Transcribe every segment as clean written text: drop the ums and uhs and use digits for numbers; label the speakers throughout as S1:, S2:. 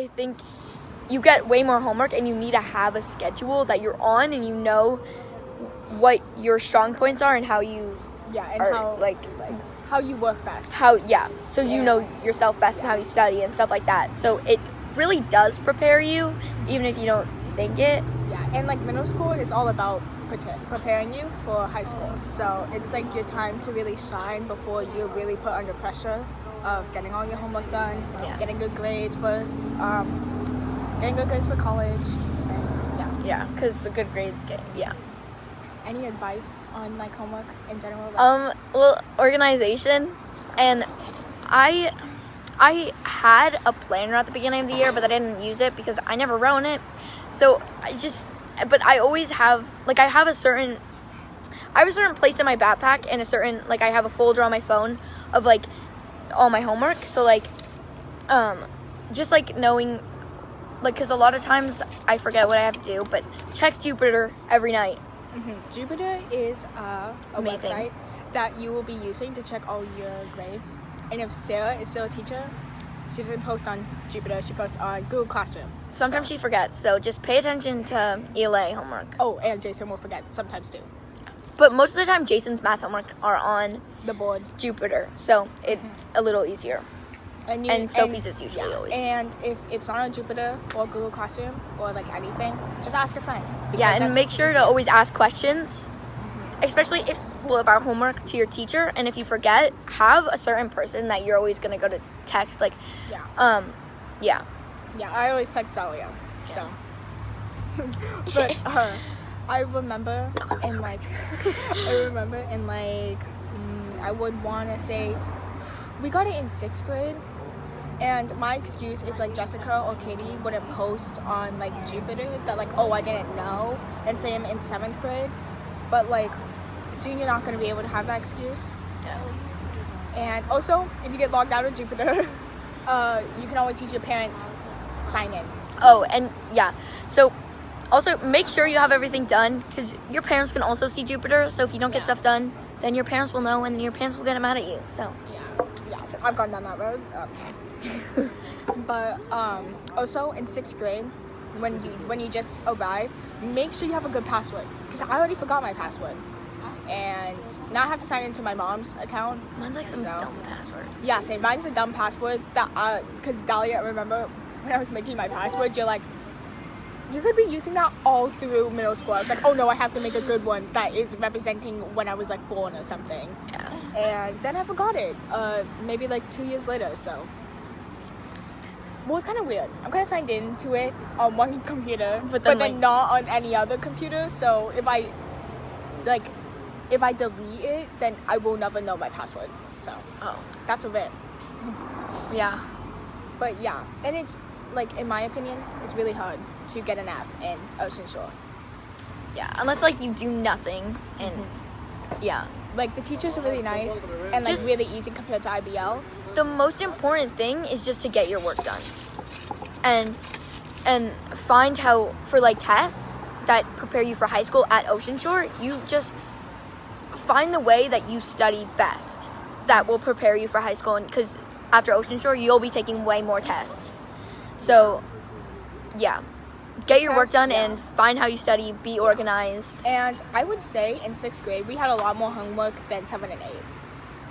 S1: I think you get way more homework, and you need to have a schedule that you're on, and you know what your strong points are and how you
S2: and
S1: are,
S2: how how you work best.
S1: So you know yourself best and how you study and stuff like that. So it really does prepare you, even if you don't think it.
S2: Yeah, and like middle school is all about preparing you for high school. So it's like your time to really shine before you're really put under pressure of getting all your homework done, getting good grades for college. And,
S1: Yeah, because the good grades get
S2: Any advice on like homework in general?
S1: Well, organization, and I had a planner at the beginning of the year, but I didn't use it because I never wrote it. So I always have, like, I have a certain place in my backpack, and I have a folder on my phone of like all my homework. So like, just like knowing, like, because a lot of times I forget what I have to do, but check Jupiter every night.
S2: Jupiter is a
S1: Amazing
S2: website that you will be using to check all your grades. And if Sarah is still a teacher, she doesn't post on Jupiter, she posts on Google Classroom.
S1: Sometimes she forgets, so just pay attention to ELA homework.
S2: Oh, and Jason will forget sometimes too.
S1: But most of the time, Jason's math homework are on
S2: The board.
S1: Jupiter, so it's a little easier. And Sophie's is usually always.
S2: And if it's not on Jupiter or Google Classroom or like anything, just ask a friend.
S1: Yeah, and make sure to always ask questions, especially about homework to your teacher. And if you forget, have a certain person that you're always going to go to text. Like,
S2: Yeah, I always text Dahlia. So, but I remember in like, I would want to say, we got it in 6th grade. And my excuse, if like Jessica or Katie wouldn't post on like Jupiter that like, oh, I didn't know, and say I'm in 7th grade, but like soon you're not going to be able to have that excuse. And also, if you get logged out of Jupiter, you can always use your parent sign in.
S1: Oh, and so also make sure you have everything done, because your parents can also see Jupiter. So if you don't get stuff done, then your parents will know, and then your parents will get mad at you. So
S2: I've gone down that road. But also in 6th grade, when you just arrive, make sure you have a good password, because I already forgot my password, and now I have to sign into my mom's account.
S1: Mine's like some dumb password.
S2: Yeah, same. Mine's a dumb password that because Dahlia, remember when I was making my password, you're like, you could be using that all through middle school. I was like, oh no, I have to make a good one that is representing when I was like born or something.
S1: Yeah.
S2: And then I forgot it. Maybe like 2 years later. So. Well, it's kind of weird. I'm kind of signed into it on one computer, but then not on any other computer. So if I delete it, then I will never know my password. So that's a bit.
S1: Yeah.
S2: But yeah, and it's like, in my opinion, it's really hard to get an F in Ocean Shore.
S1: Yeah, unless like you do nothing, and
S2: like the teachers are really nice and like really easy compared to IBL.
S1: The most important thing is just to get your work done, and find how, for like tests that prepare you for high school at Ocean Shore, you just find the way that you study best that will prepare you for high school. And because after Ocean Shore, you'll be taking way more tests. So get your work done and find how you study, be organized.
S2: And I would say in 6th grade we had a lot more homework than 7 and 8.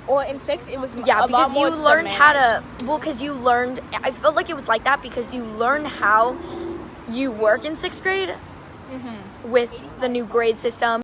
S2: Or in 6, it was a lot more.
S1: You learned how to. Well, because you learned. I felt like it was like that because you learned how you work in 6th grade with the new grade system.